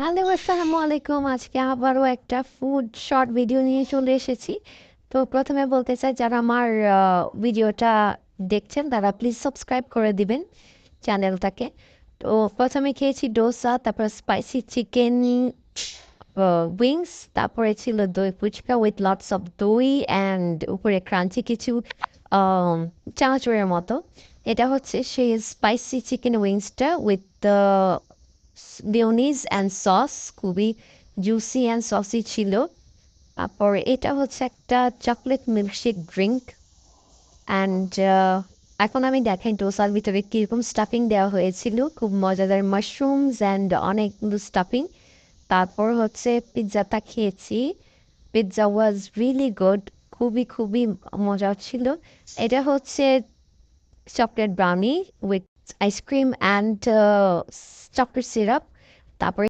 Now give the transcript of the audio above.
Hello, আসসালামু আলাইকুম। আজকে আবারও একটা ফুড শর্ট ভিডিও নিয়ে চলে এসেছি। তো প্রথমে বলতে চাই, যারা আমার ভিডিওটা দেখছেন তারা প্লিজ সাবস্ক্রাইব করে দিবেন চ্যানেলটাকে। তো প্রথমে খেয়েছি ডোসা, তারপর স্পাইসি চিকেন উইংস, তারপরে ছিল doi phuchka with lots of doi and উপরে ক্রাঞ্চি কিছু আম, চানাচুরের মতো। এটা হচ্ছে সেই স্পাইসি চিকেন উইংসটা উইথ মেয়োনিজ অ্যান্ড সস, খুবই জুসি অ্যান্ড সসি ছিল। তারপর এটা হচ্ছে একটা চকলেট মিল্কশেক ড্রিঙ্ক অ্যান্ড এখন আমি দেখাই ডোসার ভিতরে কীরকম স্টাফিং দেওয়া হয়েছিল। খুব মজাদার মাশরুমস অ্যান্ড অনেকগুলো স্টাফিং। তারপর হচ্ছে পিৎজাটা খেয়েছি। পিৎজা ওয়াজ রিয়েলি গুড, খুবই খুবই মজা ছিল। এটা হচ্ছে chocolate brownie with ice cream and chocolate syrup. তারপরে